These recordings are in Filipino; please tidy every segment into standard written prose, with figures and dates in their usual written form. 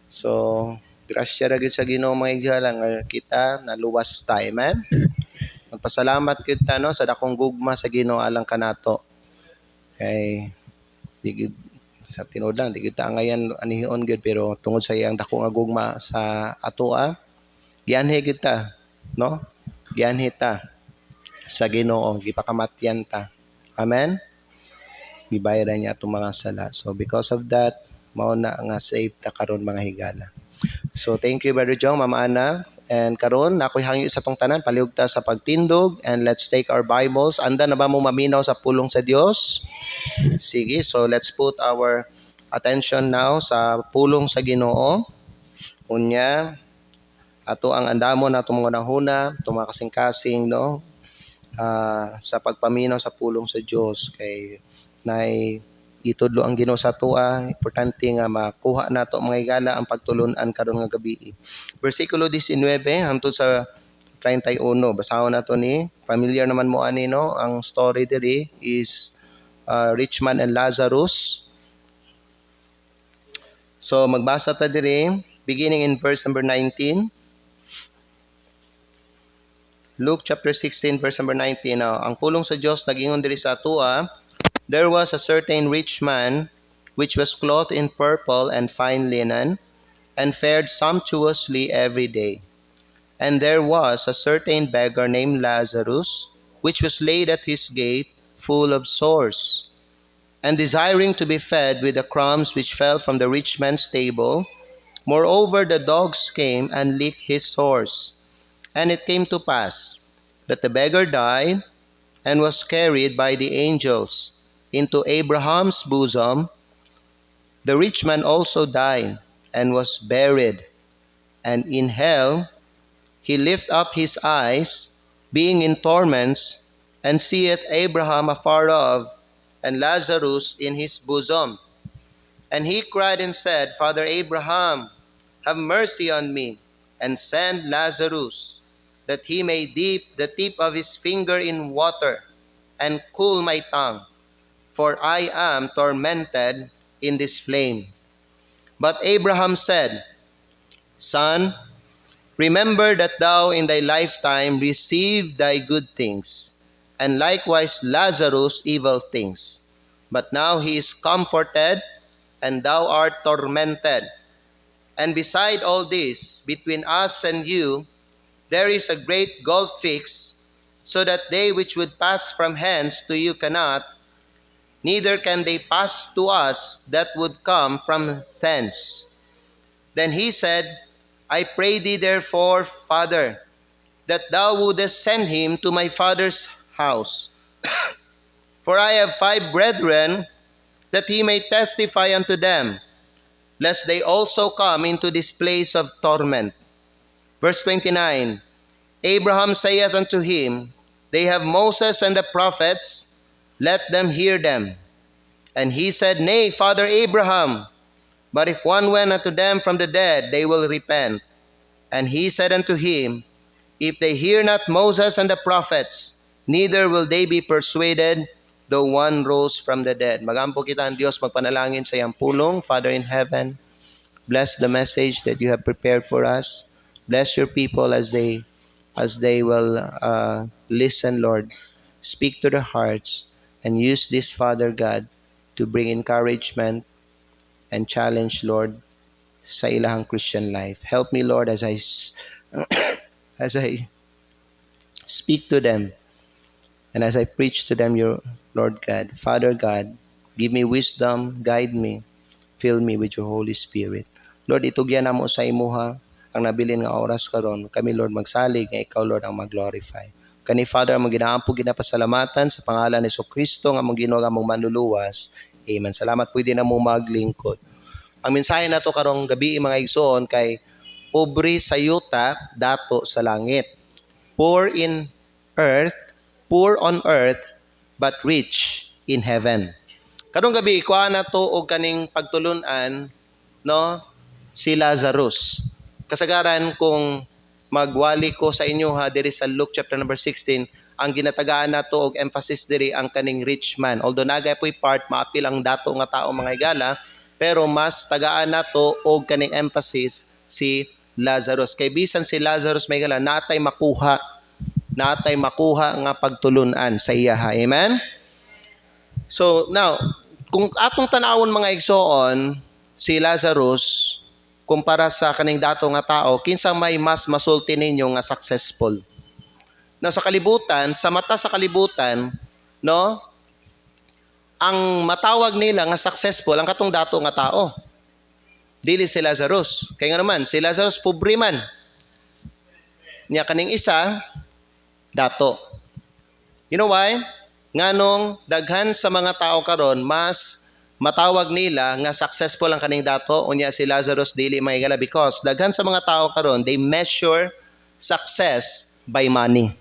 So, grasya ra gyud sa Ginoo mga igala nga kita naluwas ta. Amen. Magpasalamat kita no sa dakong gugma sa Ginoo alang kanato. Kay di gyud sa tinuod lang di gyud ta angayan anihon gyud pero tungod sa iyang dako nga gugma sa atoa, gianhi gyud ta, no? Gianhi ta sa Ginoo, gipakamatyan ta. Amen. Gibayaran niya atong mga sala. So because of that, mao na nga save ta karon mga higala. So thank you Brother Jong, Mama Ana. And karon ako'y hangyo sa tong tanan palihog ta sa pagtindog and let's take our Bibles. Anda na ba mo maminaw sa pulong sa Dios? Sige, so let's put our attention now sa pulong sa Ginoo. Unya ato ang andamon natong mga nahuna, itong mga kasing-kasing no. Sa pagpaminaw sa pulong sa Dios kay nay itudlo ang Ginoo sa atoa, importante nga makuha nato mga higala ang pagtulon-an karon nga gabi. Bersikulo 19 hangtod sa 31. Basahon nato ni. Familiar naman mo ani no, ang story diri is rich man and Lazarus. So magbasa ta diri beginning in verse number 19. Luke chapter 16 verse number 19. Now, ang pulong sa Dios nagingon diri sa atoa, there was a certain rich man which was clothed in purple and fine linen and fared sumptuously every day. And there was a certain beggar named Lazarus which was laid at his gate full of sores, and desiring to be fed with the crumbs which fell from the rich man's table. Moreover, the dogs came and licked his sores. And it came to pass that the beggar died and was carried by the angels into Abraham's bosom. The rich man also died and was buried. And in hell he lift up his eyes, being in torments, and seeth Abraham afar off, and Lazarus in his bosom. And he cried and said, Father Abraham, have mercy on me, and send Lazarus, that he may dip the tip of his finger in water, and cool my tongue, for I am tormented in this flame. But Abraham said, Son, remember that thou in thy lifetime received thy good things, and likewise Lazarus evil things. But now he is comforted, and thou art tormented. And beside all this, between us and you, there is a great gulf fixed, so that they which would pass from hence to you cannot, neither can they pass to us that would come from thence. Then he said, I pray thee therefore, Father, that thou wouldest send him to my father's house. For I have 5 brethren, that he may testify unto them, lest they also come into this place of torment. Verse 29, Abraham saith unto him, They have Moses and the prophets, let them hear them. And he said, Nay, Father Abraham, but if one went unto them from the dead, they will repent. And he said unto him, If they hear not Moses and the prophets, neither will they be persuaded, though one rose from the dead. Magampo kita ang Diyos, magpanalangin sa iyang pulong. Father in heaven, bless the message that you have prepared for us. Bless your people as they will listen, Lord. Speak to their hearts and use this, Father God, to bring encouragement and challenge, Lord, sa ilahang Christian life. Help me, Lord, as I speak to them and as I preach to them, your Lord God. Father God, give me wisdom, guide me, fill me with your Holy Spirit. Lord, itugyan namo sa imuha ang nabilin nga oras karon. Kami, Lord, magsalig nga ikaw, Lord, ang mag-glorify. Kani, Father, ang ginaampo ginapasalamatan sa pangalan ni Kristo nga mong Ginoo nga mong manluluwas. Amen. Salamat po din na mo maglingkod. Ang mensahe na to karong gabi mga igsoon kay pobre sa yuta, dato sa langit. Poor on earth, but rich in heaven. Karong gabi, ikuha na to og kaning pagtulunan, no, si Lazarus. Kasagaran kung magwali ko sa inyo ha, diri sa Luke chapter number 16, ang ginatagaan na to og emphasis diri ang kaning rich man. Although nagay po'y part, maapil ang dato nga tao mga higala, pero mas tagaan nato og kaning emphasis si Lazarus. Kay bisan si Lazarus may gala natay makuha nga pagtulunan sa iya. Amen? So now, kung atong tanawon mga igsoon, si Lazarus kumpara sa kaning dato nga tao, kinsa may mas masulti ninyo nga successful? Na sa kalibutan, sa mata sa kalibutan, no? Ang matawag nila nga successful ang katong dato nga tao. Dili si Lazarus. Kaya nga naman, si Lazarus pobre man. Niya kaning isa dato. You know why? Nganong daghan sa mga tao karon mas matawag nila nga successful ang kaning dato, unya si Lazarus dili mahigala because daghan sa mga tao karon they measure success by money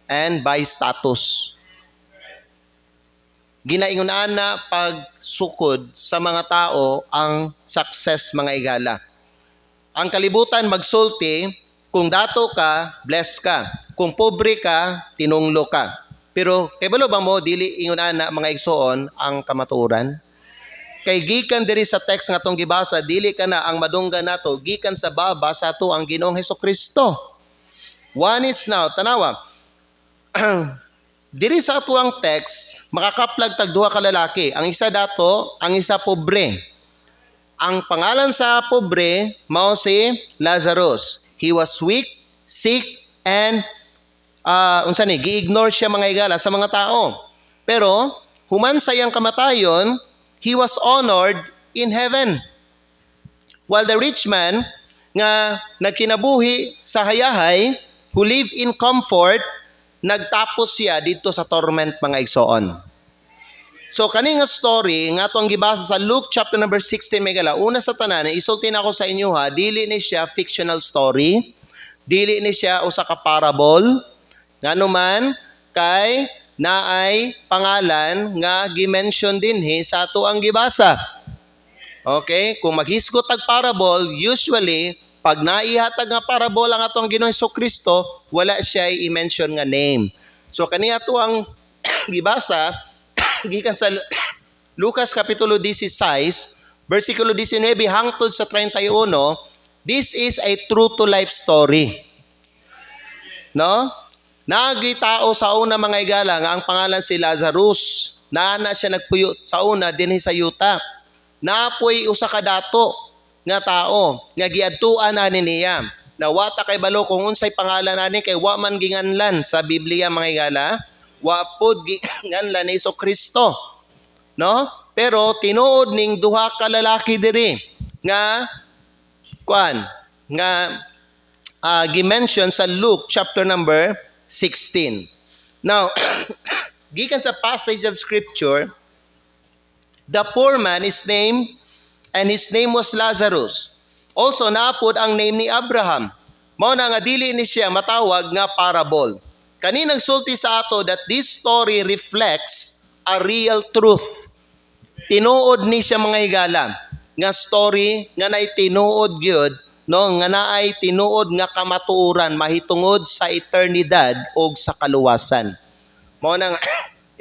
and by status. Ginaingon ana pagsukod sa mga tao ang success mga igala. Ang kalibutan magsulti, kung dato ka, bless ka. Kung pobre ka, tinunglo ka. Pero kay balo ba mo dili ingon ana mga igsoon ang kamatuoran? Kay gikan diri sa text nga tong gibasa, dili kana ang madunggan nato, gikan sa baba sa ato ang Ginoong Hesukristo. One is now, tanawa. Diri sa ato ang text, makakaplag tag duha ka lalaki. Ang isa dato, ang isa pobre. Ang pangalan sa pobre mao si Lazarus. He was weak, sick, and gi-ignore siya mga igala sa mga tao. Pero human sa iyang kamatayon, he was honored in heaven. While the rich man nga nagkinabuhi sa hayahay, who live in comfort, nagtapos siya dito sa torment mga igsoon. So kani nga story nga atong gibasa sa Luke chapter number 16 megala, una sa tanan isulti na ako sa inyo ha, dili ni siya fictional story, dili ni siya usa ka parable, nganuman kay naay pangalan nga gi-mention dinhi sa ato ang gibasa. Okay, kung maghisgot tag parable, usually pag naihatag nga parable ang atong Ginoong Hesukristo, wala siya i-mention nga name. So kani ato ang gibasa gikan sa Lucas kapitulo 16 versikulo 19 hangtod sa 31, this is a true to life story. No? Nagitao sa una mga igala nga ang pangalan si Lazarus. Naana siya nagpuyo sa una dinhi sa yuta. Naapoy usa ka dato nga tao nga giadtuan ani niya. Nawata kay balo kung unsay pangalan ani kay wa man ginganlan sa Biblia mga igala. Wa pod ginganlan ni Hesukristo. No? Pero tinuod ning duha ka lalaki diri nga gi-mention sa Luke chapter number 16. Now, gikan sa passage of scripture, the poor man is named, and his name was Lazarus. Also, naapod ang name ni Abraham. Mao na nga dili ni siya matawag nga parable. Kaninang sulti sa ato that this story reflects a real truth. Tinuod ni siya mga higala nga story nga naay tinuod gyud, no, nga naay tinuod nga kamatuoran mahitungod sa eternidad o sa kaluwasan. Mao na nga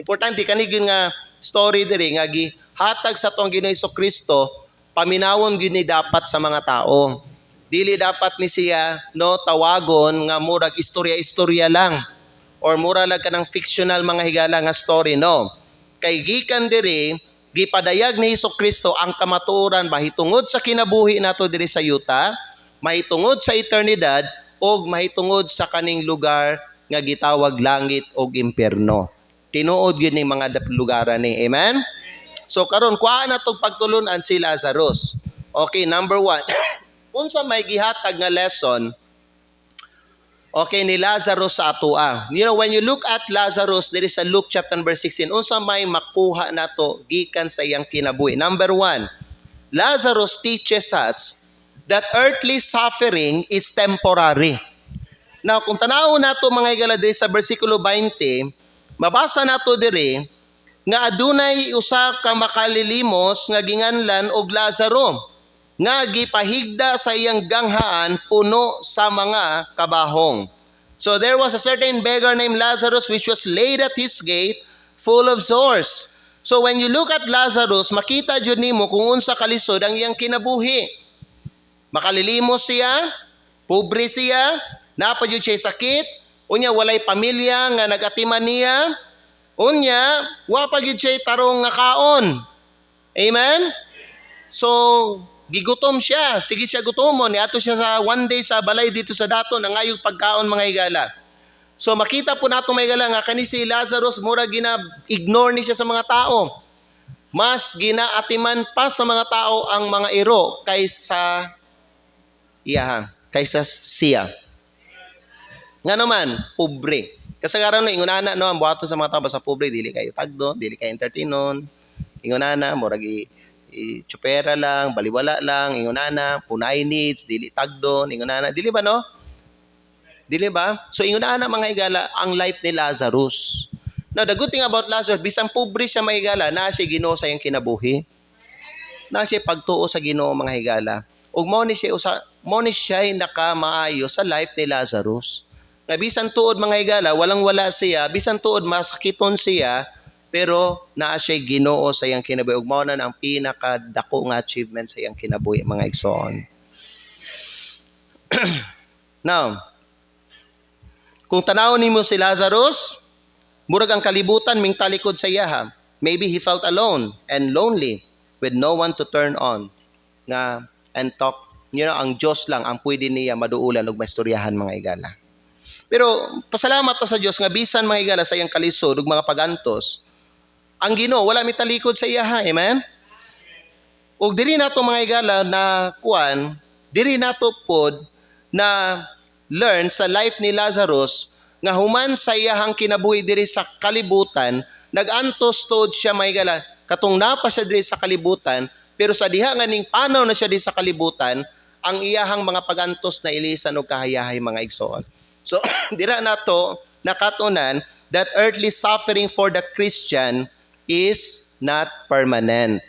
importante kani gyud nga story diri nga gihatag sa tong Ginoong Hesukristo, paminawon gyud ni dapat sa mga tao. Dili dapat ni siya no tawagon nga murag istorya-istorya lang or mura lang kanang fictional mga higala nga story, no. Kay gikan diri gipadayag ni Hesukristo ang kamatuoran mahitungod sa kinabuhi nato diri sa yuta, mahitungod sa eternidad o mahitungod sa kaning lugar nga gitawag langit o impierno. Tinuod yun ng mga lugaran ni. Amen? So karon kuha na itong pagtulunan si Lazarus. Okay, number 1. Unsa may gihatag nga lesson, okay, ni Lazarus sa atua. You know, when you look at Lazarus, there is a Luke chapter number 16. Unsa may makuha nato gikan sa iyang kinabuhi. Number 1, Lazarus teaches us that earthly suffering is temporary. Now, kung tanaw nato mga igala diri sa versikulo 20, mabasa nato diri nga adunay usa ka makalilimos nga ginganlan og Lazaro nga gipahigda sa iyang ganghaan puno sa mga kabahong. So there was a certain beggar named Lazarus which was laid at his gate full of sores, So when you look at Lazarus, makita jud nimo kung unsa kalisod ang iyang kinabuhi. Makalilimos siya, pobre siya, napa jud siya sakit, unya walay pamilya nga nagatiman niya, unya wa pa jud siya tarong nga kaon. Amen? So gigutom siya, sige siya gutomon, niadto siya sa one day sa balay dito sa daton ang ayog pagkaon mga higala. So makita po nato mga higala nga kani si Lazarus mura gina-ignore ni siya sa mga tao. Mas ginaatiman pa sa mga tao ang mga iro kaysa siya. Nga naman, pobre. Kasagaran no ingunana no ang buhaton sa mga tao sa pobre dili kayo tagdo, dili kayo entertainon. Ingunana murag chupera lang, baliwala lang, ingunana, punay needs, dili tagdon, ingunana, dili ba no? Dili ba? So ingunana mga higala ang life ni Lazarus. Now the good thing about Lazarus, bisang pobre siya mga higala, na siya Ginoo sa iyang kinabuhi. Na siya pagtuo sa Ginoo mga higala. Ug mao ni siya nakamaayo sa life ni Lazarus. Nga bisan tuod mga higala, walang-wala siya, bisan tuod masakiton siya, pero naa siya Ginoo sa iyang kinabuhi. Ug mao na ang pinakadako nga achievement sa iyang kinabuhi mga igsoon. Now, kung tanawon nimo si Lazarus, murag ang kalibutan ming talikod sa iya. Maybe he felt alone and lonely with no one to turn on nga and talk. Ang Diyos lang ang pwede niya maduulan ug maistoryahan mga higala. Pero pasalamat ta sa Diyos nga bisan mga higala sa iyang kalisod ug mga pagantos, ang Ginoo wala mi talikod sa iya. Amen? Ug diri nato mga higala na diri nato pod na learn sa life ni Lazarus nga human sa iyahang kinabuhi diri sa kalibutan, nagantos tod siya mga higala, katong napa siya diri sa kalibutan, pero sa diha nga ning panaw na siya diri sa kalibutan, ang iyahang mga pagantos na ilisan og kahayahay mga igsoon. So dira nato nakatunan that earthly suffering for the Christian is not permanent.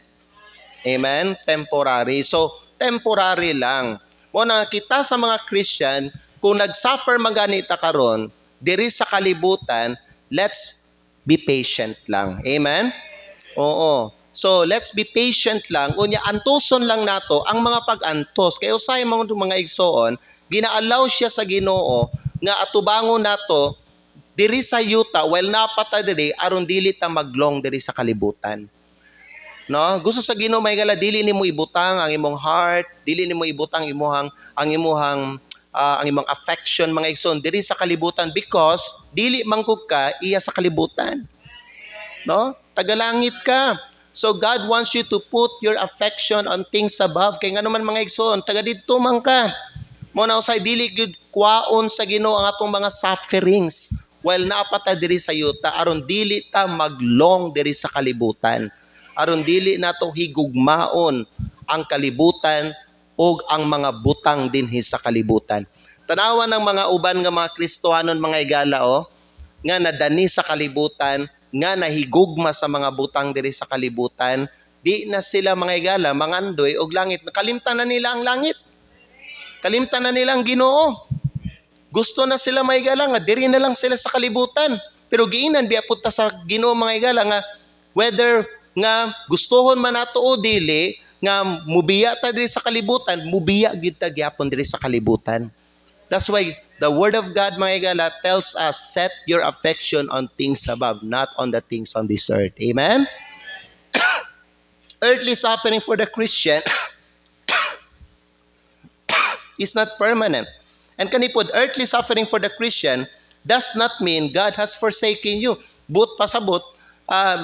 Amen? Temporary. So temporary lang. Mo na kita sa mga Christian, kung nag-suffer maganita karon diri sa kalibutan, let's be patient lang. Amen? Oo. So, let's be patient lang. Unya, antuson lang nato ang mga pag-antos. Kaya usay mga igsoon, gina-allow siya sa Ginoo nga atubangon nato diri sa yuta while napata diri aron dili ta maglong diri sa kalibutan. No? Gusto sa Ginoo may gala dili nimo ibutang ang imong heart, dili nimo ibutang ang imong affection mga igsoon diri sa kalibutan because dili mangkog ka iya sa kalibutan. No? Tagalangit ka. So God wants you to put your affection on things above. Kay nga naman mga igsoon, taga didto man ka. Mo na usay dili gyud kwaon sa Ginoo ang atong mga sufferings while napata diri sa yuta aron dili ta maglong diri sa kalibutan. Aron dili nato higugmaon ang kalibutan o ang mga butang dinhi sa kalibutan. Tanawan ng mga uban nga mga Kristohanon mga higala nga nadani sa kalibutan, nga nahigugma sa mga butang diri sa kalibutan, di na sila mga higala mangandoy og langit. Nakalimtan na nila ang langit. Kalimtan na nila ang Ginoo. Gusto na sila mga higala nga diri na lang sila sa kalibutan. Pero giinan biya punta sa Ginoo mga higala nga whether nga gustohon man nato o dili nga mubiya ta diri sa kalibutan, mubiya gyud ta gyapon diri sa kalibutan. That's why the Word of God, mga higala, tells us, set your affection on things above, not on the things on this earth. Amen? Earthly suffering for the Christian is not permanent. And kanipod, earthly suffering for the Christian does not mean God has forsaken you. But pasabot,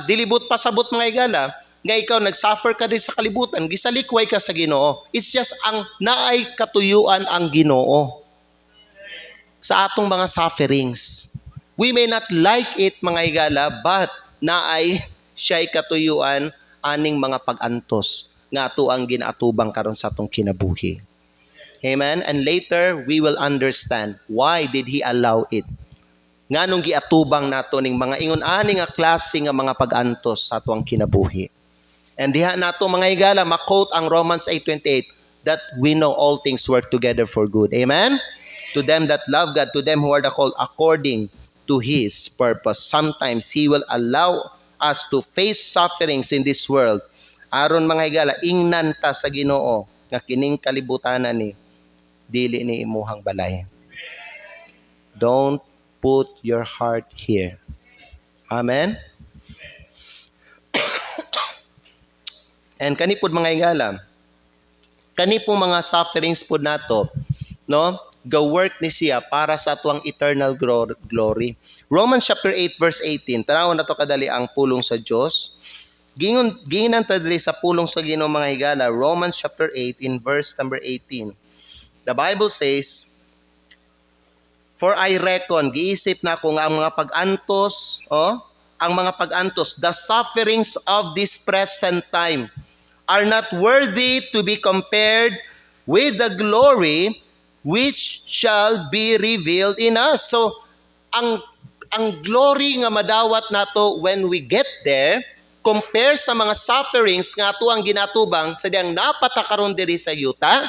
dilibot pasabot mga higala, nga ikaw nagsuffer ka din sa kalibutan, gisalikway ka sa Ginoo. It's just ang naay katuyuan ang Ginoo sa atong mga sufferings. We may not like it mga higala, but naay siya'y katuyuan aning mga pag-antos nga ato ang ginaatubang karon sa atong kinabuhi. Amen? And later, we will understand why did He allow it. Nganong giatubang nato ning mga ingon-ani nga klase nga mga pag-antos sa atong kinabuhi. And diha nato mga higala, ma-quote ang Romans 8:28 that we know all things work together for good. Amen? To them that love God, to them who are the called according to His purpose. Sometimes He will allow us to face sufferings in this world. Aron mga higala, ingnan ta sa Ginoo nga kining kalibutanan ni dili ni imuhang balay. Don't put your heart here. Amen? And kani pud mga higala, kani pong mga sufferings pud nato, no? Ga-work ni siya para sa atuang eternal glory. Romans chapter 8 verse 18. Tanawon nato kadali ang pulong sa Dios. Gingan ta diri sa pulong sa Ginoo mga higala, Romans chapter 8 in verse number 18. The Bible says, "For I reckon," giisip na ko nga ang mga pag-antos, ang mga pag-antos, "the sufferings of this present time are not worthy to be compared with the glory which shall be revealed in us." So, ang glory nga madawat nato when we get there, compare sa mga sufferings nga ato ang ginatubang sa diyang napatakaron diri sa yuta,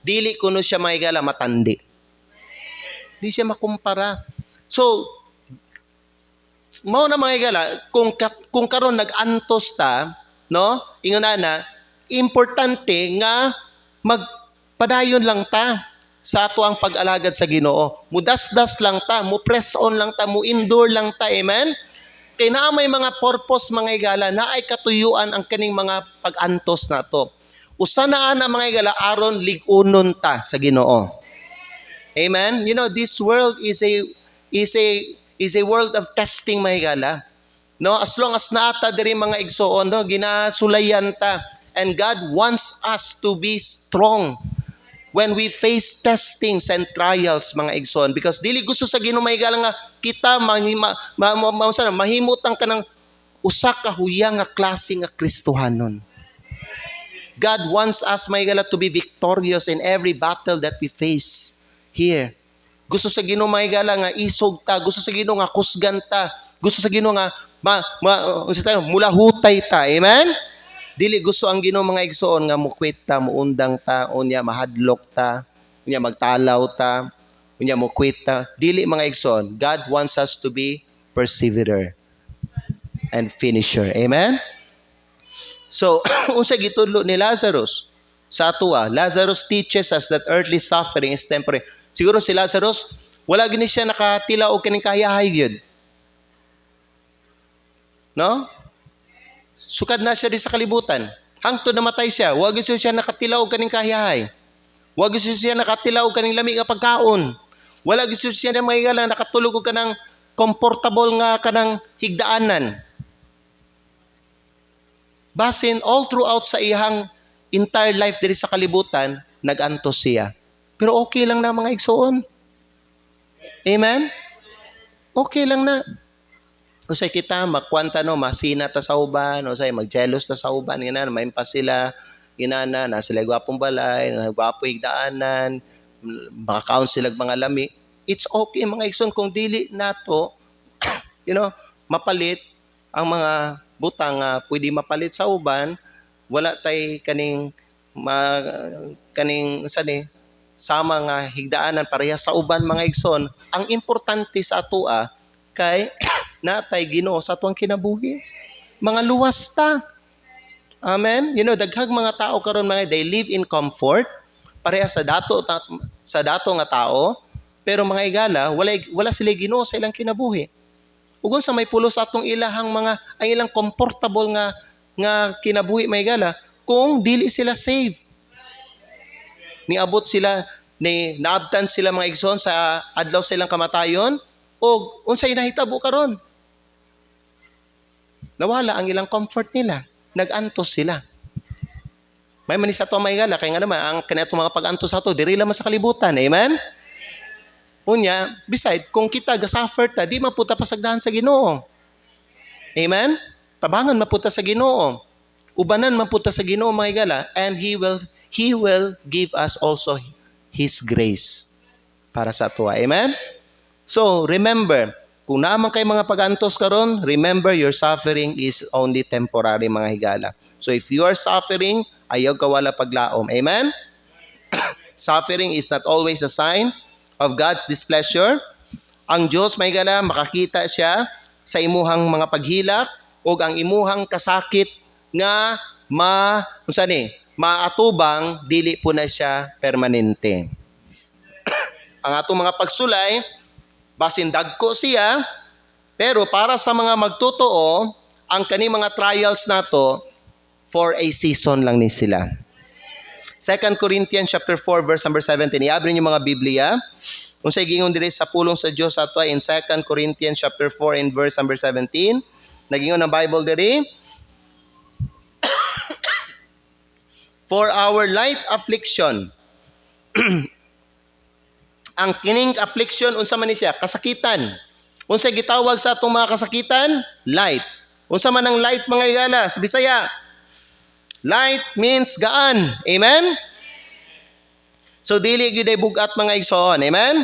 dili kuno siya mga higala matandi. Di siya makumpara. So, mao na mga higala, kung karon nag-antos ta, no? Ingon na, importante nga magpadayon lang ta sa ato ang pag-alagad sa Ginoo. Mudasdas lang ta, mo press on lang ta, mo endure lang ta. Amen? Kay naa may mga purpose mga higala na ay katuyuan ang kaning mga pag-antos nato. Usa na ana mga higala aron lig-unon ta sa Ginoo. Amen? You know, this world is a world of testing mga higala. No, as long as naata diri mga igsoon, no, ginasulayan ta. And God wants us to be strong when we face testings and trials mga igsoon, because dili gusto sa Ginoo mga higala nga kita mahimutang ka ng usa ka huyang nga klase nga Kristohanon. God wants us mga higala to be victorious in every battle that we face here. Gusto sa Ginoo mga higala nga isog ta, gusto sa Ginoo nga kusgan ta, gusto sa Ginoo nga mulahutay ta. Amen? Dili gusto ang Ginoo mga igsoon nga mukwit ta, muundang ta, unya mahadlok ta, unya magtalaw ta, unya mukwit ta. Dili mga igsoon. God wants us to be perseverer and finisher. Amen? So, unsa gitudlo ni Lazarus sa atua? Lazarus teaches us that earthly suffering is temporary. Siguro si Lazarus, wala gini siya nakatila og kining kahayahay gyud. No? Sukad na siya di sa kalibutan. Hangtod namatay siya, wa gyud siya nakatila og kaning kahayahay. Wa gyud siya nakatila og kaning lami nga pagkaon. Wala gyud siya na mahigala nakatulog og kanang comfortable nga kanang higdaanan. Basin all throughout sa iyang entire life diri sa kalibutan, nag-antos siya. Pero okay lang na mga igsoon. Amen? Okay lang na. Usay kita makwanta no, masina ta sa uban, usay magjealous ta sa uban, ina maimpas sila, inana na sila gwapong balay, na gwapo higdaanan, makakaon sila mga lami. It's okay mga igsoon kung dili nato mapalit ang mga butang nga pwede mapalit sa uban, wala tay kaning sama nga higdaanan pareha sa uban mga igsoon. Ang importante sa atoa kay natay Ginoo sa atuang kinabuhi. Mga luwas ta. Amen. Daghang mga tao karon mga they live in comfort pareha sa dato nga tao, pero mga higala wala sila Ginoo sa ilang kinabuhi. Ug sa may pulos atong ilahang ang ilang comfortable nga kinabuhi mga higala kung dili sila save. Niabot sila naabtan sila mga igsoon sa adlaw silang kamatayon o unsay nahitabo karon. Nawala ang ilang comfort nila. Nag-antos sila. May manis ato mga higala kay nga naman ang kanato mga pag-antos ato diri lamang sa kalibutan. Amen? Unya, beside kung kita ga-suffer ta, di maputa pasagdahan sa Ginoo. Amen? Tabangan maputa sa Ginoo. Ubanan maputa sa Ginoo mga higala, and He will give us also His grace para sa ato. Amen? So, remember, kung naman kay mga pag-antos karon, remember your suffering is only temporary mga higala. So, if you are suffering, ayaw ka wala paglaom. Amen? Suffering is not always a sign of God's displeasure. Ang Diyos, mga higala, makakita siya sa imuhang mga paghilak o ang imuhang kasakit nga maatubang, dili po na siya permanente. Ang atong mga pagsulay, basin dagko siya, pero para sa mga magtotoo, ang kani mga trials nato, for a season lang ni sila. 2 Corinthians chapter 4 verse number 17. Iabri niyo mga Biblia. Unsay gingon diri sa pulong sa Dios ato in 2 Corinthians chapter 4 and verse number 17. Nagingon ang Bible diri. For our light affliction. Ang kining affliction, unsa man ni siya? Kasakitan. Unsa gitawag sa atong mga kasakitan? Light. Unsa man ang light mga igala sa Bisaya? Light means gaan. Amen? So dili gyud ay bugat mga igsoon. Amen?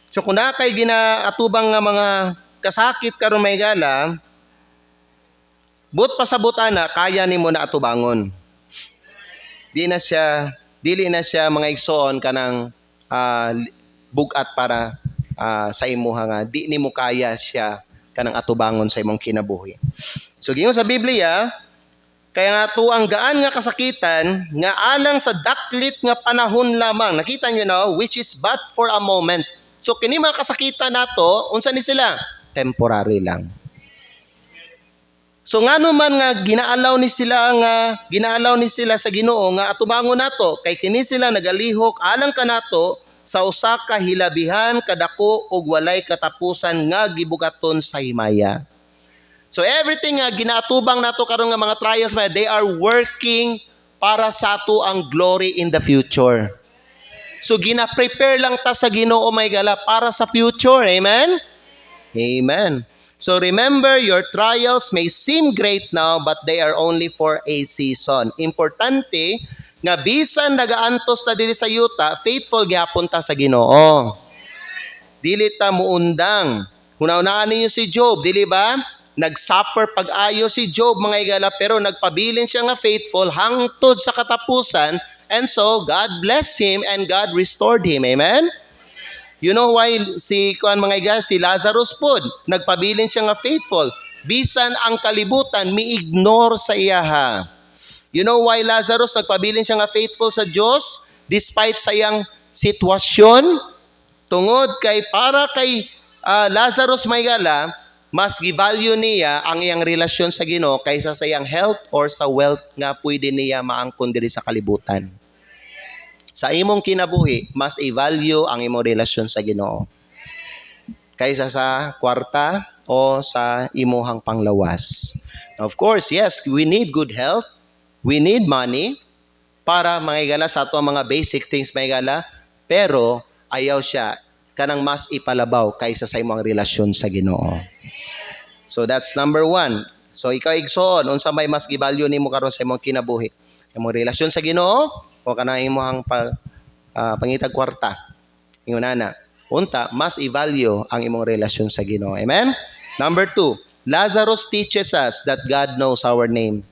So kung na kay ginaatubang nga mga kasakit karon mga igala, but pasabutana kaya nimo na atubangon. Dili na siya mga igsoon kanang bugat para sa imuha nga di nimo kaya siya kanang atubangon sa imong kinabuhi. So gingon sa Biblia, kaya nga to ang gaan nga kasakitan nga alang sa daklit nga panahon lamang. Nakita niyo na, which is but for a moment. So kini mga kasakitan nato, unsa ni sila? Temporary lang. So ngano man nga ginaallow ni sila sa Ginoo nga atubangon nato kay kini sila nagalihok alang kanato sa usa ka hilabihan kadako ug walay katapusan nga gibugaton sa himaya. So everything nga ginatubang nato karon nga mga trials, they are working para sa ato ang glory in the future. So gina-prepare lang ta sa Ginoo may gala para sa future. Amen? Amen. So remember, your trials may seem great now, but they are only for a season. Importante nga bisan nagaantos ta diri sa yuta, faithful gyapon ta sa Ginoo. Dili ta muundang. Hunaw-naan ninyo si Job, dili ba? Nag-suffer pag-ayo si Job mga igala, pero nagpabilin siya nga faithful hangtod sa katapusan, and so God blessed him and God restored him. Amen? You know why si Lazarus pod, nagpabilin siya nga faithful. Bisan ang kalibutan, mi-ignore sa iya. You know why Lazarus nagpabilin siya nga faithful sa Diyos despite sa iyang sitwasyon? Tungod kay para kay Lazarus may gala, mas gi-value niya ang iyang relasyon sa Ginoo kaysa sa iyang health or sa wealth nga pwede niya maangkon diri sa kalibutan. Sa imong kinabuhi, mas i-value ang imong relasyon sa Ginoo kaysa sa kwarta o sa imuhang panglawas. Now, of course, yes, we need good health. We need money para mga igala sa ato ang mga basic things mga igala, pero ayaw siya kanang mas ipalabaw kaysa sa imong relasyon sa Ginoo. So that's number 1. So ikaw igsoon, unsa may mas gi-value nimo karon sa imong kinabuhi? Imong relasyon sa Ginoo o kanang imong pangitag kwarta? Ingon na. Unta, mas i-value ang imong relasyon sa Ginoo. Amen? Number 2, Lazarus teaches us that God knows our name.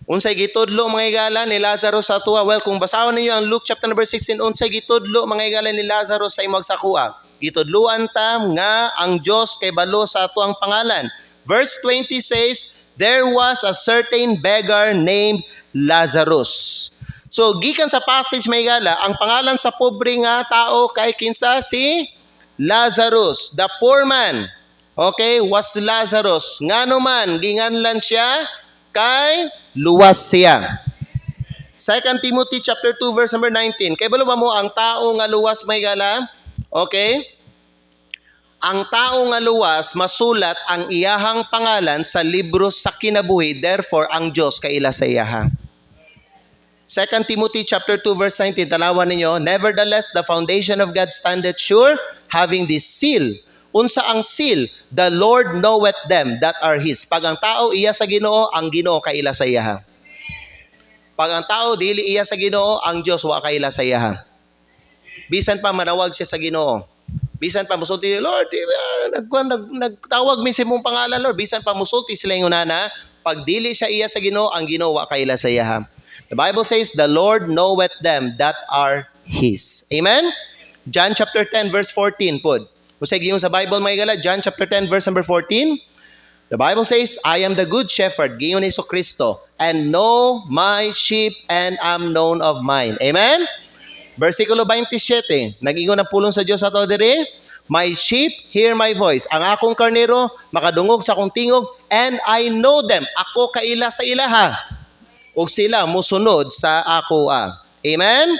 Unsay gitudlo mga igala ni Lazarus sa tuwa? Well, kung basahon ninyo ang Luke chapter number 16, unsay gitudlo mga igala ni Lazarus sa imong sakua? Gitudluan ta nga ang Dios kay balo sa ato ang pangalan. Verse 20 says, there was a certain beggar named Lazarus. So, gikan sa passage may gala, ang pangalan sa pobre nga tao kay kinsa si Lazarus. The poor man, okay, was Lazarus. Ngano man, ginganlan siya kay luwas siya. 2 Timothy chapter 2 verse number 19. Kay balo ba mo ang tao nga luwas may gala? Okay? Ang tao nga luwas, masulat ang iyahang pangalan sa libro sa kinabuhi. Therefore, ang Dios kay ila sa iyaha. 2 Timothy chapter 2 verse 19, tanawan ninyo, nevertheless, the foundation of God standeth sure, having this seal. Unsa ang seal? The Lord knoweth them that are His. Pag ang tao iya sa Ginoo, ang Ginoo kaila sa iyaha. Pag ang tao dili iya sa Ginoo, ang Dios wa kaila sa iyaha. Bisan pa manawag siya sa Ginoo. Bisan pa musulti, Lord, nagtawag mi sa imong pangalan, Lord. Bisan pa musulti sila yung unana, pag dili siya iya sa Ginoo, ang Ginoo wa kaila sa iyaha. The Bible says, the Lord knoweth them that are His. Amen? John chapter 10 verse 14 po. Kung sa giyong sa Bible may gala, John chapter 10 verse number 14. The Bible says, I am the good shepherd, giyon ni Kristo, and know my sheep and am known of mine. Amen? Versikulo 27, nag-ingon ang pulong sa Diyos ato diri, my sheep hear my voice. Ang akong karnero makadungog sa akong tingog, and I know them. Ako kaila sa ilaha. Ug sila musunod sa ako. Amen?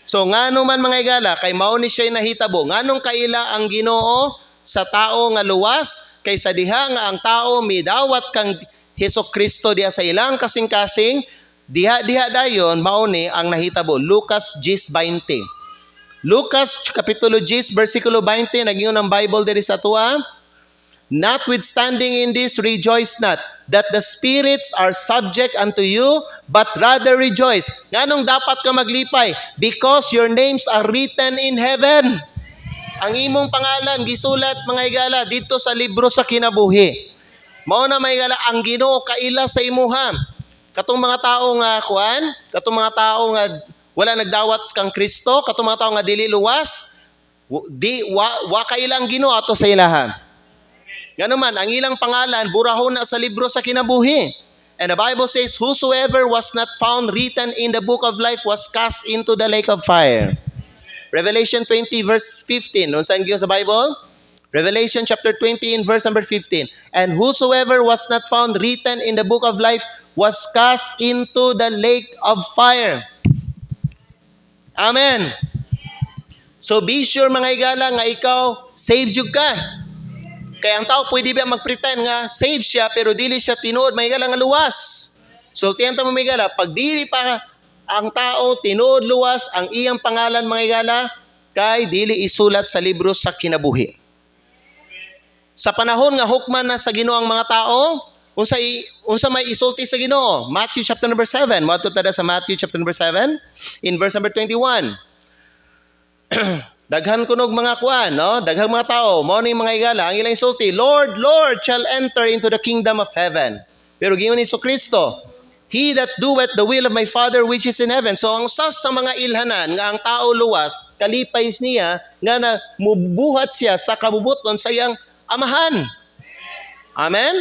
So ngano man mga igala, kay mao ni siya nahitabo. Nganong kaila ang Ginoo sa tao nga luwas, kaysa diha nga ang tao midawat kang Hesukristo diha sa ilang kasing-kasing, diha dayon mao ni ang nahitabo. Lucas 10:20. Lucas kapitulo 10 bersikulo 20 nagingon ang Bible diri sa tuwa. Notwithstanding in this, rejoice not, that the spirits are subject unto you, but rather rejoice. Nganong dapat ka maglipay? Because your names are written in heaven. Ang imong pangalan gisulat mga igala dito sa libro sa kinabuhi. Mao na mga igala ang Ginoo kaila sa imuha. Katong mga tao nga katong mga tao nga wala nagdawat kang Kristo, katong mga tao nga dili luwas, wa kaila ang Ginoo ato sa ilaha. Ngano man ang ilang pangalan burahon na sa libro sa kinabuhi. And the Bible says, whosoever was not found written in the book of life was cast into the lake of fire. Revelation 20 verse 15. Noon saan sa Bible? Revelation chapter 20 in verse number 15. And whosoever was not found written in the book of life was cast into the lake of fire. Amen. So be sure mga igala nga ikaw saved jud ka. Kaya ang tao pwede ba magpretend nga saved siya pero dili siya tinuod mga igala nga luwas. Sultihan ta mo mga igala, pag dili pa ang tao tinuod luwas ang iyang pangalan mga igala kay dili isulat sa libro sa kinabuhi. Sa panahon nga hukman na sa Ginoo ang mga tao, unsa may isulti sa Ginoo? Matthew chapter number 7. Moadto tada sa Matthew chapter number 7 in verse number 21. Daghan kunog mga kuan, no? Daghang mga tao, mao ni mga igala ang ilang isulti, Lord, Lord shall enter into the kingdom of heaven. Pero giingon ni Kristo, he that doeth the will of my Father which is in heaven. So ang sas sa mga ilhanan nga ang tao luwas, kalipay niya nga na mubuhat siya sa kabubuton sa iyang amahan. Amen?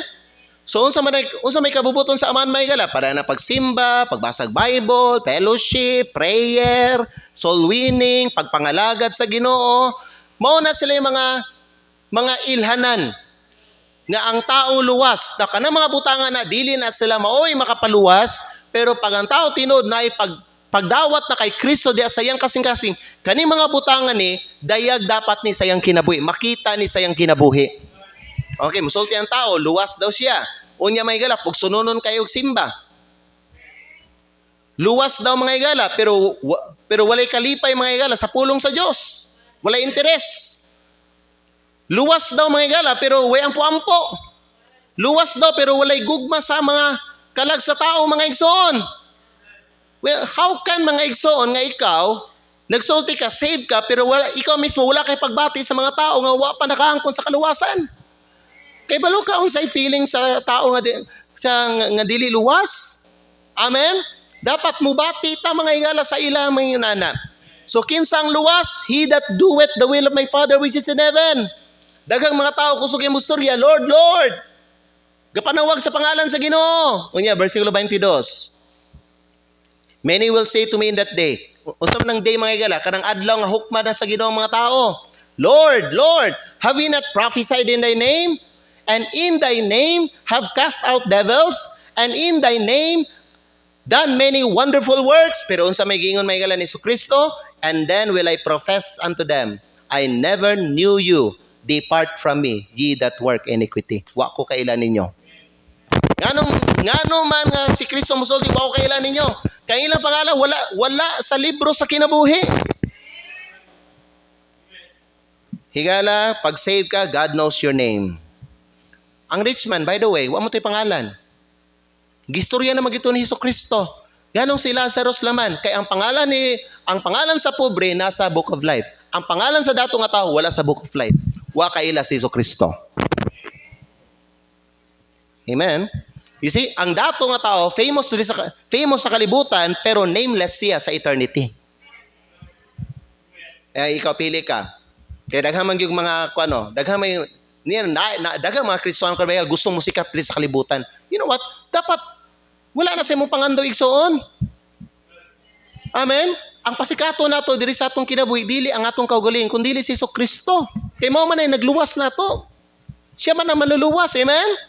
So unsa may kabubuton sa amahan may gala para na pagsimba, pagbasag Bible, fellowship, prayer, soul winning, pagpangalagad sa Ginoo. Mao na sila yung mga ilhanan nga ang tao luwas, na kanang mga butangan na dili na sila maoy makapaluwas, pero pag ang tao tinod na pagdawat na kay Kristo diya sayang kasing-kasing, kani mga butangan ni dayag dapat ni sayang kinabuhi, makita ni sayang kinabuhi. Okay, musulti ang tao, luwas daw siya. Unya may gala, pag sununon kayo simba. Luwas daw mga igala, pero walay kalipay mga igala sa pulong sa Dios. Walay interes. Luwas daw mga igala, pero way ampo-ampo. Luwas daw, pero walay gugma sa mga kalag sa tao, mga igsoon. Well, how can mga igsoon nga ikaw, nagsulti ka, save ka, pero ikaw mismo wala kay pagbati sa mga tao nga wa pa nakaangkon sa kaluwasan? Kay balo ka unsay feeling sa tao nga nga dili luwas? Amen? Dapat mubati ta mga igala sa ilang mga yunana. So kinsang luwas, he that doeth the will of my Father which is in heaven. Daghang mga tao kusog yung mustorya, Lord, Lord. Gapanawag sa pangalan sa Ginoo. Unya, versikulo 22. Many will say to me in that day, usab ng day mga igala, kanang adlaw nga hukma na sa Ginoo mga tao, Lord, Lord, have we not prophesied in thy name? And in thy name have cast out devils? And in thy name done many wonderful works? Pero unsa may gingon may igala ni Kristo? And then will I profess unto them, I never knew you. Depart from me, ye that work iniquity. Wa ko kailan ninyo. Ngano man nga si Kristo musulti, wa ko kailan ninyo. Kay ilang pangalan wala sa libro sa kinabuhi. Higala, pag save ka, God knows your name. Ang rich man, by the way, wa mo to'y pangalan. Gistorya na magito ni Kristo. Ganong si Lazarus laman. Kay ang pangalan sa pobre nasa book of life. Ang pangalan sa dato nga tao wala sa book of life. Wa kaila si Kristo. Amen. You see, ang dato nga tao famous sa kalibutan pero nameless siya sa eternity. Ikaw pili ka. Kaya daghang man yung mga daghang may Daghang mga Kristiyano kabayal gusto mo sikat diri sa kalibutan. You know what? Dapat wala na sa imong pangando igsoon. Amen. Ang pasikato nato diri sa atong kinabuhi dili ang atong kaugalingon kundi si Kristo. Kay mao man ay nagluwas nato. Siya man ang maluluwas, amen?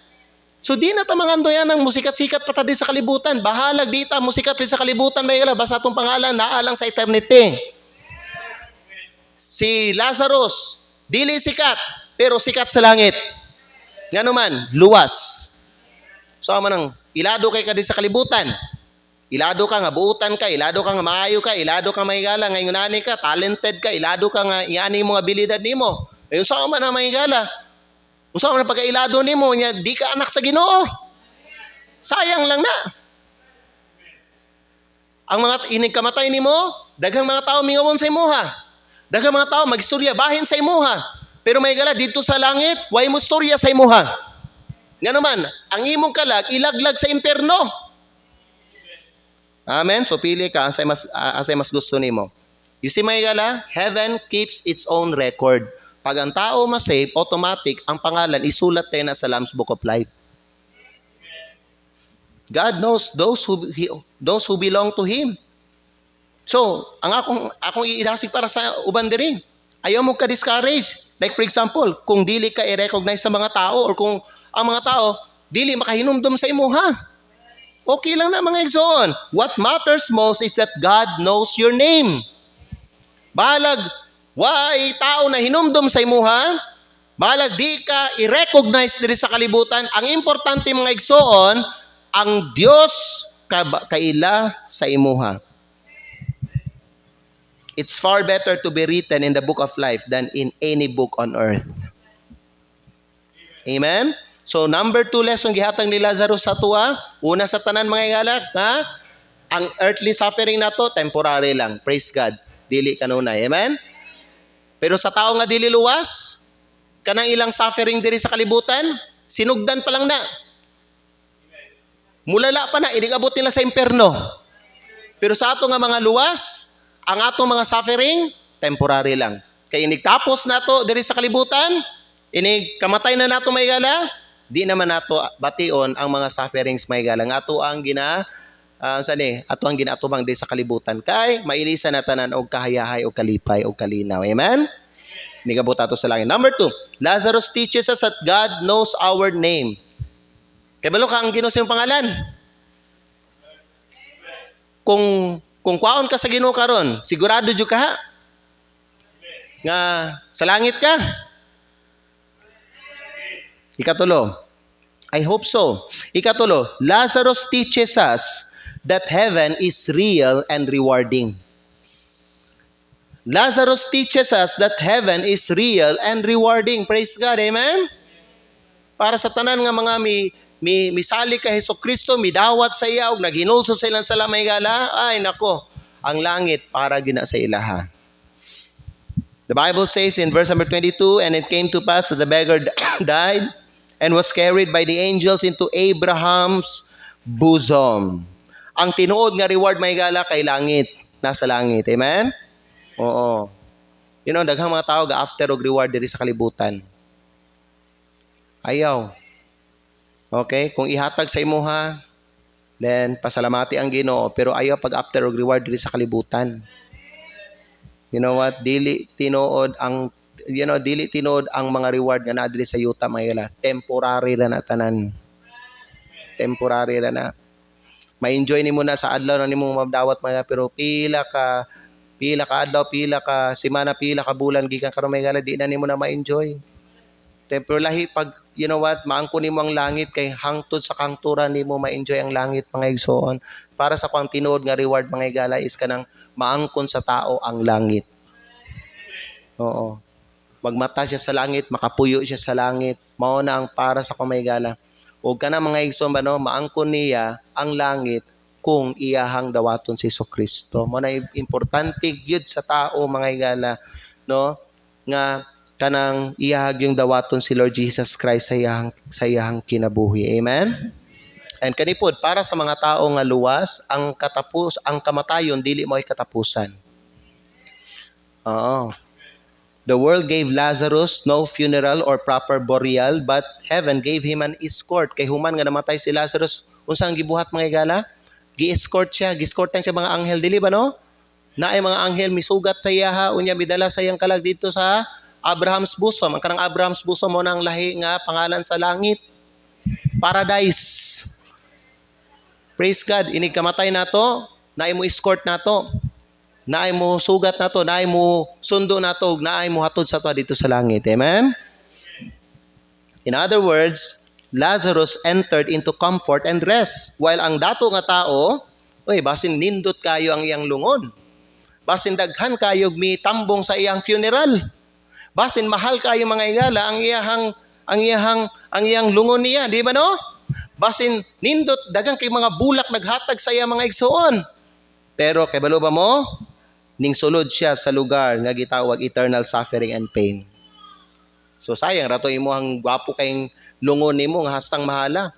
So di na ta mangando yan ang musikat-sikat pa ta di sa kalibutan. Bahalag di ta musikat di sa kalibutan may basta atong pangalan naalang sa eternity. Si Lazarus dili sikat pero sikat sa langit. Ngano man, luwas. So man ang ilado kay ka di sa kalibutan. Ilado ka nga buutan ka, ilado ka nga maayo ka, ilado ka mahigala, ngayon ani ka, talented ka, ilado ka nga iani mo abilidad nimo. Ayun sa man ang mahigala. Usa man pagkailado nimo nya di ka anak sa Ginoo. Sayang lang na. Ang mga inig kamatay nimo, daghang mga tao mingawon sa imuha. Daghang mga tao magistorya bahin sa imuha. Pero mahigala dito sa langit, way mo storya sa imuha. Ngano man, ang imong kalag ilaglag sa impierno. Amen. So pili ka asay mas gusto nimo. You see mahigala, heaven keeps its own record. Pag ang tao ma-save, automatic ang pangalan isulat tayo na sa Lamb's Book of Life. God knows those who belong to Him. So, ang akong iidasig para sa uban diri. Ayaw mo ka-discourage. Like for example, kung dili ka i-recognize sa mga tao or kung ang mga tao dili makahinumdum sa imuha. Okay lang na mga igsoon. What matters most is that God knows your name. Balag, why tao na hinumdum sa imuha, balag di ka i-recognize diri sa kalibutan. Ang importante mga igsoon, ang Dios kaila sa imuha. It's far better to be written in the book of life than in any book on earth. Amen? So, number 2 lesson gihatag ni Lazarus sa tuwa. Una sa tanan mga igalak, ang earthly suffering na to, temporary lang. Praise God. Dili kanunay. Amen? Pero sa tao nga dili luwas, kanang ilang suffering diri sa kalibutan, sinugdan pa lang na. Mulala pa na, inigabot nila sa impierno. Pero sa ato nga mga luwas, ang atong mga suffering, temporary lang. Kaya inigtapos na to diri sa kalibutan, kamatay na nato may gala, di naman nato bation ang mga sufferings may gala. Ato ang ato ang ginatubang di sa kalibutan. Kay mailisa na tanan og kahayahay og kalipay og kalinaw. Amen? Nigabot ato sa langit. Number 2, Lazarus teaches us that God knows our name. Kay balo ka ang Ginoo sa iyong pangalan. Kung kwaon ka sa Ginoo karon, sigurado jud ka ha nga sa langit ka. Ikatulo, I hope so. Ikatulo, Lazarus teaches us that heaven is real and rewarding. Lazarus teaches us that heaven is real and rewarding. Praise God, amen? Para sa tanan nga mga misali ka Hesukristo, midawat sa iya, og naghinulso sa ilang salamay gala, ay nako, ang langit para gina sa ilaha. The Bible says in verse number 22, and it came to pass that the beggar died and was carried by the angels into Abraham's bosom. Ang tinuod nga reward may gala kay langit, nasa langit. Amen? Oo. You know, daghang mga tao ga after og reward diri sa kalibutan. Ayaw. Okay? Kung ihatag sa imuha, then pasalamati ang Ginoo, pero ayaw pag after og reward diri sa kalibutan. You know what? Dili tinuod ang mga reward nga naa diri sa yuta mga temporary ra na tanan. Temporary ra na. Ma-enjoy nimo na sa adlaw na nimo mabdawat mga pero pila ka adlaw, pila ka semana, pila ka bulan gikan karon may di na nimo na ma-enjoy. Pero lahi pag you know what, maangkon nimo ang langit kay hangtod sa kangturan nimo ma-enjoy ang langit mga igsoon. Para sa pang tinuod nga reward mga igala is kanang maangkon sa tao ang langit. Oo. Magmata siya sa langit, makapuyo siya sa langit. Mao na ang para sa pamaygala. O kana mga igsoon ba no, maangkon niya ang langit kung iyahang dawaton si Kristo. Mao na importante gyud sa tao mga igala no nga kanang iyahag yung dawaton si Lord Jesus Christ sa iyahang kinabuhi. Amen. And kanipod para sa mga tao nga luwas, ang kamatayon dili mo ay katapusan. Oo. The world gave Lazarus no funeral or proper burial, but heaven gave him an escort. Kay human nga namatay si Lazarus, unsa ang gibuhat mga igala? Gi-escort siya, gi-escortan siya mga anghel, dili ba no? Naay mga anghel misugat sa iya ha, unya midala sa iyang kalag dito sa Abraham's bosom. Ang kanang Abraham's bosom mo nang lahi nga pangalan sa langit. Paradise. Praise God, inig kamatay nato, naay mo escort nato. Naay mo sugat nato, naay mo sundo nato, naay mo hatod sa to dito sa langit. Amen? In other words, Lazarus entered into comfort and rest. While ang dato nga tao, basin nindot kayo ang iyang lungon. Basin daghan kayo mitambong sa iyang funeral. Basin mahal kayo mga igala ang iyang lungon niya, di ba no? Basin nindot daghang kay mga bulak naghatag sa iya mga igsoon. Pero kay balo ba mo? Ning sulod siya sa lugar nga gitawag eternal suffering and pain. So sayang rato imo ang gwapo kayong lungon nimo nga hastang mahala.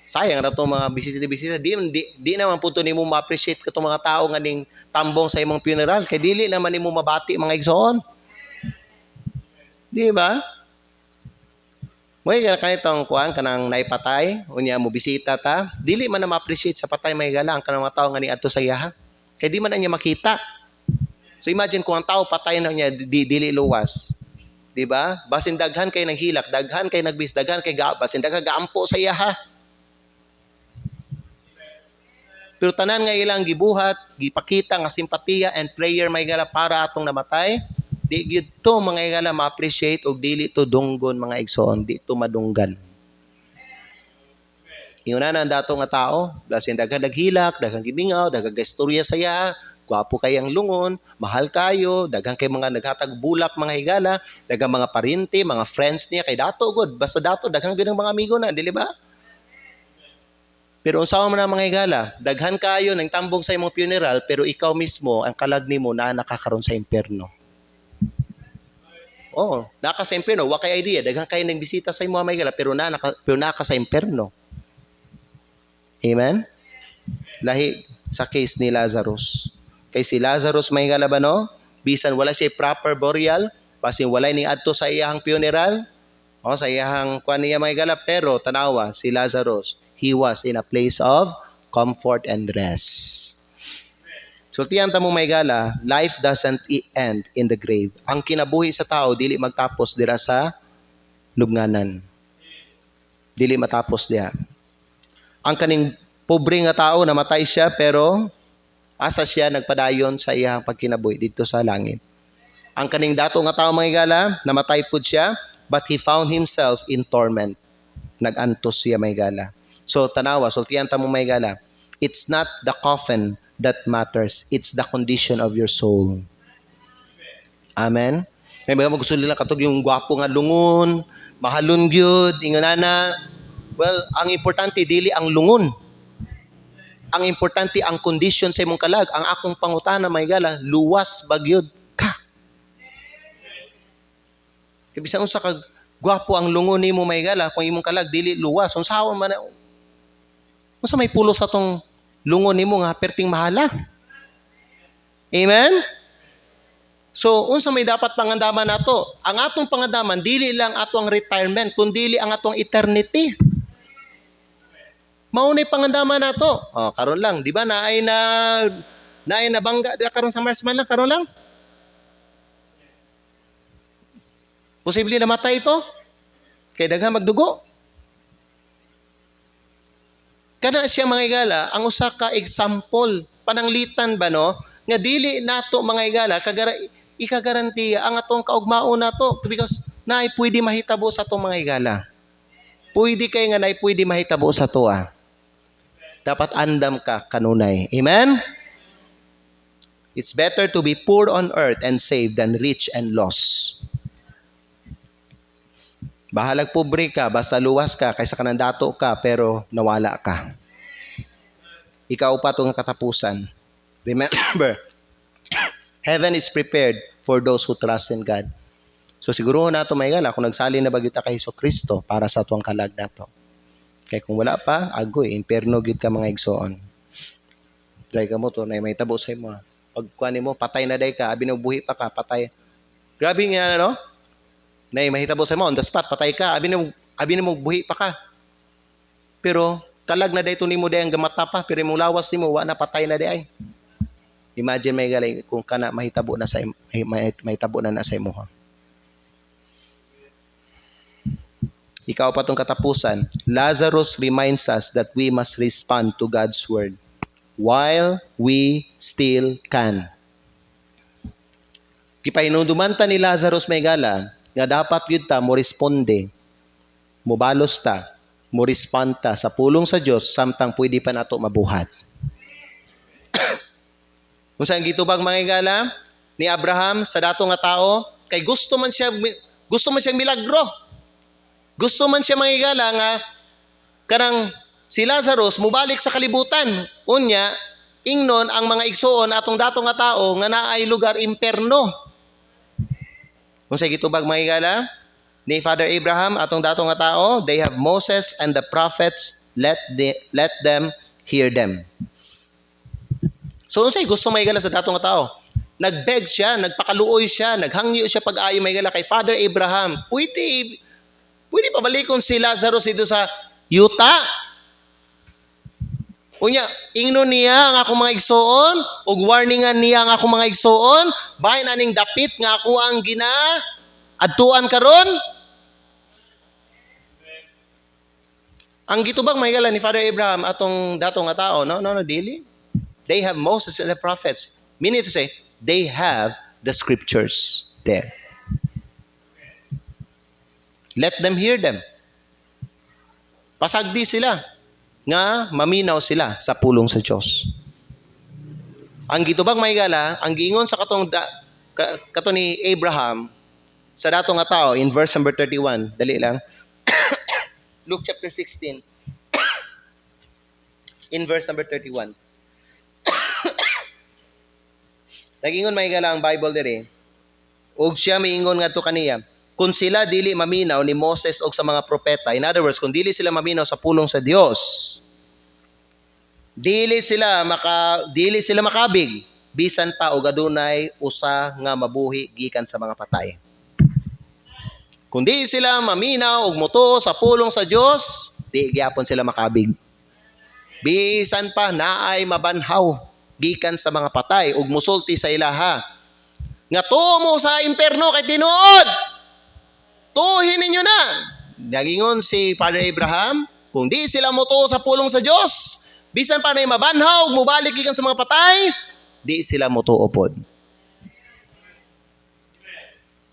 Sayang rato mga bisita-bisita di naman puto nimo ma-appreciate kato mga tao nga ning tambong sa imong funeral kay dili naman nimo mabati mga igsoon. Di ba? Moy kanitong kuan kanang naipatay unya mo bisita ta, dili man na ma-appreciate sa patay may gala ang kanang mga tao nga niadto sa iyaha. Kaya di man na niya makita. So imagine kung ang tao patay na niya, dili luwas. Di ba? Basin daghan kay naghilak, daghan kay nagbis, daghan kay basin daghan gaampo sa iya ha. Pero tanan nga ilang gibuhat, gipakita nga simpatiya and prayer may gala para atong namatay, di gyud to mga igala ma-appreciate og dili to dunggon mga igsoon, di to madunggan. Ingon na ang dato nga tao, basin daghan naghilak, daghang gibingaw, daghang istorya saya, gwapo kay ang lungon, mahal kayo, daghang kay mga naghatag bulak mga higala, daghang mga parinti, mga friends niya kay dato gud, basta dato daghang gyud ang mga amigo na, dili ba? Pero unsaon man ang mga higala, daghan kayo nang tambong sa imong funeral, pero ikaw mismo ang kalag nimo na nakakaron sa impierno. Oh, naka sa impierno, wa kay idea, daghang kayo nang bisita sa imong mga higala, pero naka sa impierno. Amen? Lahi sa case ni Lazarus. Kay si Lazarus may galabano, bisan wala siya proper burial, basin wala ning adto sa iyahang funeral, sa iyahang kuan niya may gala, pero tanawa si Lazarus, he was in a place of comfort and rest. So tiyan ta mo may gala, life doesn't end in the grave. Ang kinabuhi sa tao dili magtapos dira sa lubnganan. Dili matapos diha. Ang kaning pobre nga tao namatay siya pero asa siya nagpadayon sa iyang pagkinabuhi dito sa langit. Ang kaning dato nga tao mga igala, namatay pud siya but he found himself in torment. Nagantos siya mga igala. So tanawa, sultihan ta mo mga igala, it's not the coffin that matters, it's the condition of your soul. Amen? May mga magusuli lang katog yung gwapo nga lungon, mahalon gyud, ingonana. Well, ang importante dili ang lungon. Ang importante ang condition sa imong kalag. Ang akong pangutana may gala, luwas bagyod ka. Kaya bisan unsa kag gwapo ang lungon nimo may gala, kung imong kalag dili luwas, unsahon man unsa may pulo sa tong lungon nimo nga perting mahala. Amen? So, unsa may dapat pangandaman nato? Ang atong pangandaman dili lang ato ang retirement, kundi ang atong eternity. Maunay pangandaman nato. Karon lang, di ba naay na bangga karon sa Mars man lang karon lang. Posible na matay ito. Kay daghan magdugo. Kana siya mga igala, ang usa ka example pananglitan ba no nga dili nato mga igala ikagarantiya ang atong kaugmaon nato because naay pwede mahitabo sa atong mga igala. Pwede kay nga naay pwede mahitabo sa toa. Dapat andam ka kanunay. Amen? It's better to be poor on earth and saved than rich and lost. Bahalag pobre ka, basta luwas ka, kaysa kanang dato ka, pero nawala ka. Ikaw pa itong katapusan. Remember, heaven is prepared for those who trust in God. So siguro na ito may gala, kung nagsali na bagyuta kay Kristo para sa tuwang kalag na ito. Kaya kung wala pa, agoy, imperno gid ka mga igsoon. Try ka mo to, na may tabo sa imo. Pag kuhanin mo, patay na day ka, binubuhi pa ka, patay. Grabe nga, ano? Nay, mahitabo sa mo, on the spot, patay ka. Abi mo buhi pa ka. Pero, kalag na dayto nimo day ang gamata pa, pero mo lawas nimo, wa na patay na day ay. Imagine may galay kung kana mahitabo na sa mahitabo na sa imo. Ikaw pa tong katapusan. Lazarus reminds us that we must respond to God's word while we still can. Gipahinumdumanta ni Lazarus may gala nga dapat yun ta mo responde, mo balos ta, mo respond ta sa pulong sa Dios samtang pwede pa nato mabuhat. Kung saan gitubag mga igala ni Abraham sa dato nga tao, kay gusto man siyang milagro. Gusto man siya mga igala nga kanang si Lazarus mubalik sa kalibutan. Unya, ingnon ang mga igsoon atong dato nga tao nga naay lugar imperno. Kung saan gitubag mga igala ni Father Abraham atong dato nga tao, they have Moses and the prophets, let them hear them. So, unsay gusto may gala sa dato nga tao? Nagbeg siya, nagpakaluoy siya, naghangyo siya pag-ayo may gala kay Father Abraham. Pwede pabalikon si Lazarus dito sa yuta. Unya, ingno niya ang akong mga igsoon, ug warningan niya ang akong mga igsoon, bahin aning dapit nga ako ang adtuan karon. Ang gitubag may gala ni Father Abraham atong dato nga tao, no, dili. They have Moses and the prophets. Meaning to say, they have the scriptures there. Let them hear them. Pasagdi sila nga maminaw sila sa pulong sa Diyos. Ang gitubag may gala, ang giingon sa katong ni Abraham sa dato nga tao in verse number 31. Dali lang. Luke chapter 16. In verse number 31. Nagingon may gala ang Bible dire. Ug siya miingon ngadto kaniya, kung sila dili maminaw ni Moses og sa mga propeta, in other words, kung dili sila maminaw sa pulong sa Dios, dili sila makabig bisan pa og adunay usa nga mabuhi gikan sa mga patay. Kung di sila maminaw og motuo sa pulong sa Dios, di gyapon sila makabig. Bisan pa naay mabanhaw gikan sa mga patay ug musulti sa ilaha. Nga tuo mo sa imperno kay tinuod. Tuhin ninyo na. Nagingon si Father Abraham, kung di sila motuo sa pulong sa Dios, bisan pa nay mabanhaw ug mobalik gikan sa mga patay, di sila motuo pod.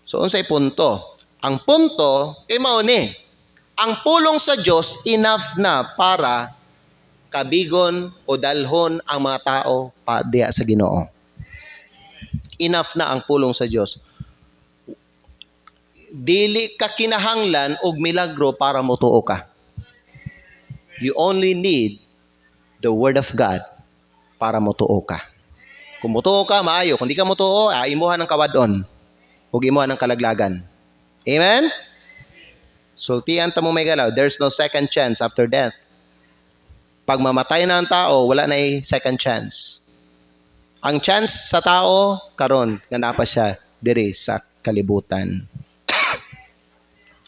So unsay punto? Ang punto kay mao ni, ang pulong sa Dios enough na para kabigon o dalhon ang mga tao pa diya sa Ginoo. Enough na ang pulong sa Dios. Dili ka kinahanglan og milagro para motuo ka. You only need the Word of God para motuo ka. Kung motuo ka, maayo. Kung di ka motuo, imuhan ng kawadon ug imuhan ng kalaglagan. Amen? Sultian ta mo may galaw, there's no second chance after death. Pag mamatay na ang tao, wala na second chance. Ang chance sa tao, karon nga napa siya diri sa kalibutan.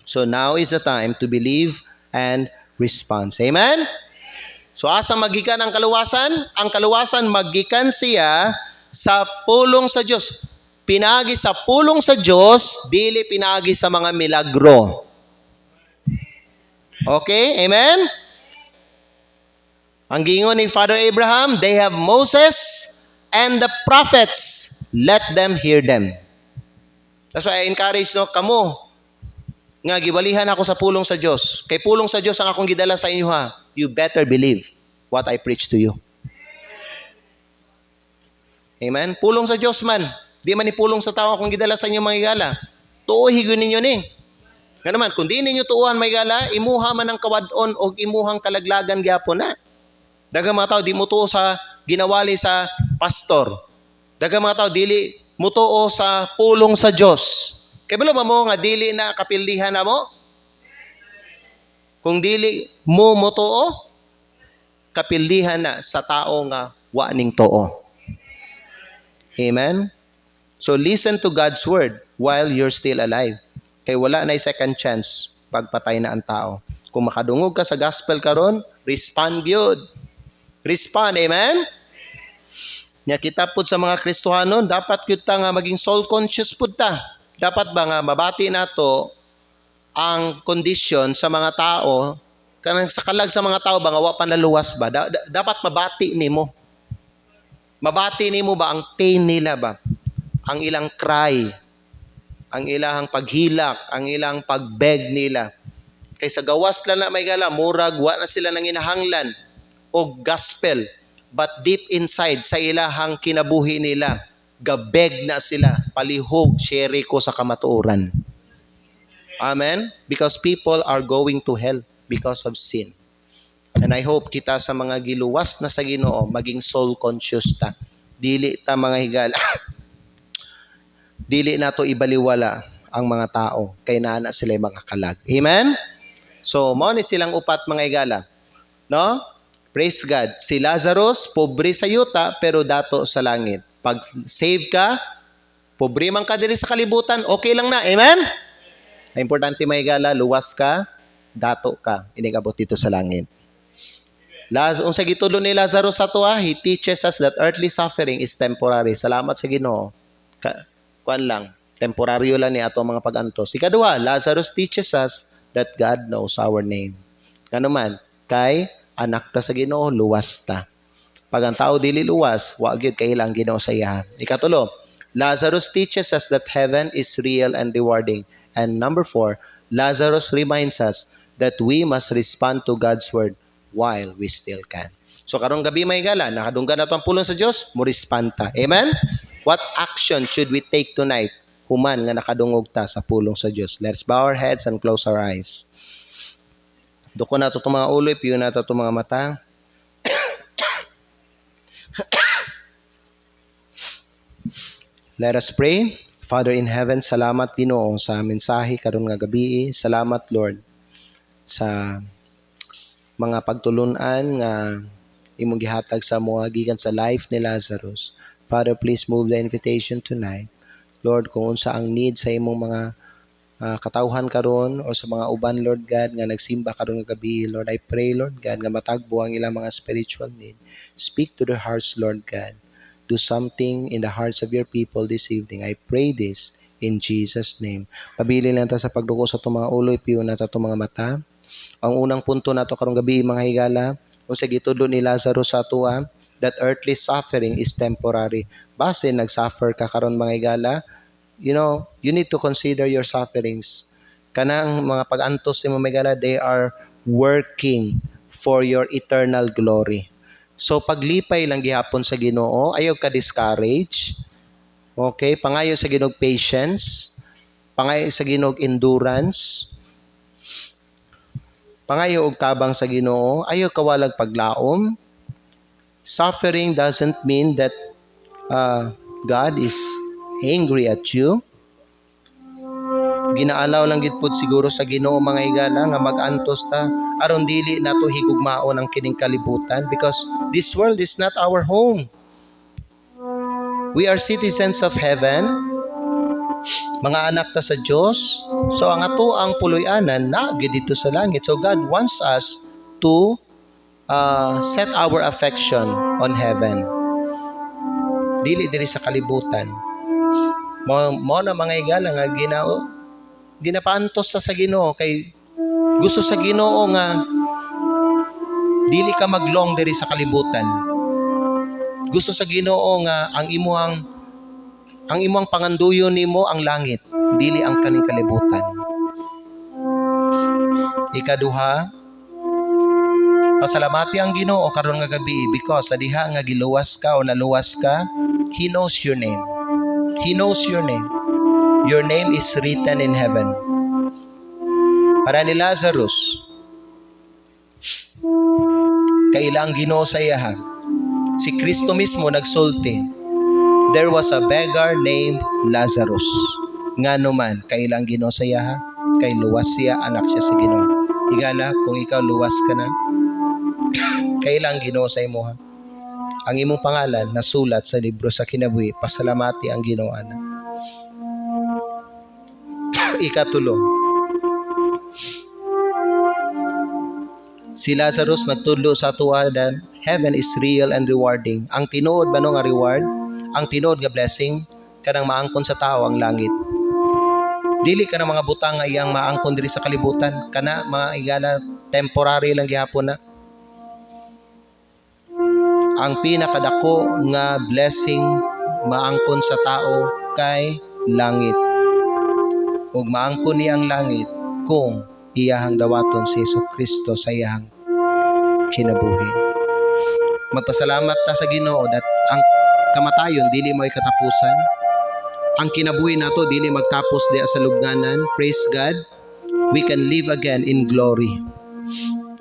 So now is the time to believe and respond. Amen? So asa magikan ang kaluwasan? Ang kaluwasan magikan siya sa pulong sa Dios. Pinagi sa pulong sa Dios, dili pinagi sa mga milagro. Okay? Amen? Ang gingon ni Father Abraham, they have Moses and the prophets. Let them hear them. That's why I encourage kamo nga gibalihan ako sa pulong sa Dios. Kay pulong sa Dios ang akong gidala sa inyo ha. You better believe what I preach to you. Amen? Pulong sa Dios man. Di man ni pulong sa tao akong gidala sa inyo mga igala. Tuohigon ninyo ni. Nga naman, kung di ninyo tuuhan mga igala, imuha man ang kawadon o imuhang kalaglagan gyapon na. Daghang mga tao di mutuo sa ginawali sa pastor. Daghang mga tao dili mutuo sa pulong sa Dios. Kay balo mo nga dili na kapildihan na mo? Kung dili mo mutuo, kapildihan na sa tao nga wa ning tuo. Amen? So listen to God's word while you're still alive. Kaya wala na second chance pagpatay na ang tao. Kung makadungog ka sa gospel karon, respond gyud. Respond, amen? Nya kita pud sa mga Kristohanon, dapat kita nga maging soul conscious pud ta. Dapat ba nga mabati nato ang kondisyon sa mga tao, kanang sa kalag sa mga tao ba nga wa pa naluwas ba? Dapat mabati nimo. Mabati nimo ba ang pain nila ba? Ang ilang cry, ang ilang paghilak, ang ilang pagbeg nila. Kaysa gawas lang na may gala, murag, wa na sila nang inahanglan o gospel. But deep inside, sa ilahang kinabuhi nila, gabeg na sila, palihog, share ko sa kamatuoran. Amen? Because people are going to hell because of sin. And I hope kita sa mga giluwas na sa Ginoo, maging soul conscious ta. Dili ta mga higala. Dili na to ibaliwala ang mga tao, kay naana sila mga kalag. Amen? So, mo ni silang upat mga higala. No? Praise God. Si Lazarus, pobre sa yuta, pero dato sa langit. Pag save ka, pobre man ka diri sa kalibutan, okay lang na. Amen? Importante may gala, luwas ka, dato ka. Inigabot dito sa langit. Unsa gitulo ni Lazarus sa tuwa, he teaches us that earthly suffering is temporary. Salamat sa Ginoo. Kuan lang, temporaryo lang ni ato mga pag-antos. Ikaduha, Lazarus teaches us that God knows our name. Kano man, kay anak ta sa Ginoo, luwas ta. Pag ang tao dili luwas, wa gyud kay ilang Ginoo sa iya. Ikatulo, Lazarus teaches us that heaven is real and rewarding. And number 4, Lazarus reminds us that we must respond to God's word while we still can. So karong gabi may gala, nakadunggan na to ang pulong sa Dios, mo respond ta. Amen? What action should we take tonight? Human nga nakadungog ta sa pulong sa Dios. Let's bow our heads and close our eyes. Duko na ito mga ulo, piyo na ito mga mata. Let us pray. Father in heaven, salamat Ginoo sa mensahe karon nga gabi. Salamat Lord sa mga pagtulunan nga imong gihatag sa mga gikan sa life ni Lazarus. Father, please move the invitation tonight. Lord, kung unsa ang need sa imong mga katawhan karon o sa mga uban, Lord God, nga nagsimba karon nga gabi, Lord, I pray, Lord God, nga matagbo ang ilang mga spiritual need. Speak to their hearts, Lord God. Do something in the hearts of your people this evening. I pray this in Jesus' name. Pabili lang ta sa pagduko sa itong mga ulo, ipiyo na ta itong mga mata. Ang unang punto na ito karong gabi, mga higala, kung sa gitulo ni Lazarus sa tuwa, that earthly suffering is temporary. Base nag-suffer ka karon mga higala, you need to consider your sufferings. Kanang mga pag-antos ni mga higala, they are working for your eternal glory. So paglipay lang gihapon sa Ginoo, ayaw ka discourage. Okay, pangayo sa Ginoo patience, pangayo sa Ginoo endurance, pangayo og tabang sa Ginoo, ayaw kawalag paglaom. Suffering doesn't mean that God is angry at you. Ginaalaw lang gid pud siguro sa Ginoo mga higala nga mag-antos ta aron dili nato higugmaon ang kining kalibutan, because this world is not our home. We are citizens of heaven. Mga anak ta sa Dios. So ang ato ang puloy-anan na gyud dito sa langit. So God wants us to set our affection on heaven. Dili diri sa kalibutan. Mo na mga higala nga ginapaantos sa Ginoo, kay gusto sa Ginoo nga dili ka maglong diri sa kalibutan. Gusto sa Ginoo nga ang imong panganduyon nimo ang langit, dili ang kaning kalibutan. Ikaduha, pasalamati ang Ginoo karon nga gabi, because sa diha nga giluwas ka o naluwas ka, He knows your name. He knows your name. Your name is written in heaven. Para ni Lazarus, kailang Ginoo sa iya. Si Kristo mismo nagsulti. There was a beggar named Lazarus. Ngano man, kailang Ginoo sa iya, kay luwas siya, anak siya sa Ginoo. Higala, kung ikaw luwas ka na, kailang Ginoo sa imo. Ang imong pangalan nasulat sa libro sa kinabuhi, pasalamati ang Ginoo ana. Ikatulo, si Lazarus nagtudlo sa tuwa that heaven is real and rewarding. Ang tinuod ba no nga reward? Ang tinuod nga blessing kanang maangkon sa tao ang langit. Dili ka ng mga butang nga iyang maangkon diri sa kalibutan. Kana mga igala temporary lang gihapon na. Ang pinakadako nga blessing maangkon sa tao kay langit. Ug maangkon niya ang langit kung iyahang dawaton si Jesucristo sa iyahang kinabuhi. Magpasalamat ta sa Ginoo that ang kamatayon dili mo'y katapusan. Ang kinabuhi nato dili magtapos diha sa lubnganan. Praise God, we can live again in glory.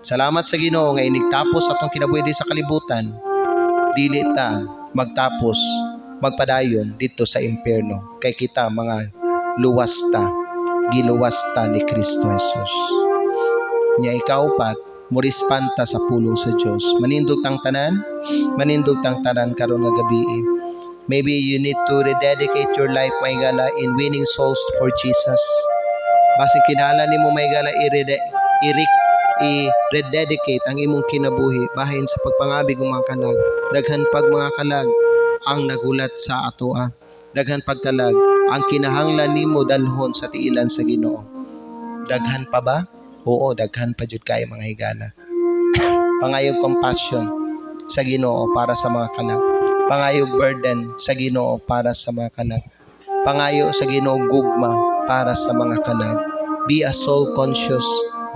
Salamat sa Ginoo nga inigtapos atong kinabuhi di sa kalibutan. Dili ta magtapos magpadayon dito sa impyerno kay kita mga giluwasta ni Kristo Jesus. Nya ikaw pat murispanta sa pulong sa Dios. Manindog tang tanan karon nga gabi. Maybe you need to rededicate your life, may gala, in winning souls for Jesus. Basi kinahanglan nimo may gala i-rededicate ang imong kinabuhi bahin sa pagpangabig ng mga kalag. Daghan pag mga kalag ang nagulat sa atoa. Daghan pagtalag ang kinahanglan nimo dalhon sa tiilan sa Ginoo. Daghan pa ba? Oo, daghan pa jud kay mga higala. Pangayog compassion sa Ginoo para sa mga kalag. Pangayog burden sa Ginoo para sa mga kalag. Pangayo sa Ginoo gugma para sa mga kalag. Be a soul conscious,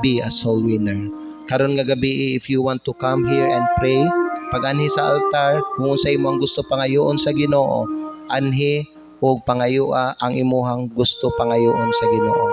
be a soul winner. Karon nga gabi, if you want to come here and pray, pag-anhi sa altar, kung unsay mo ang gusto pangayoon sa Ginoo, anhi o pangayoa ang imuhang gusto pangayoon sa Ginoo.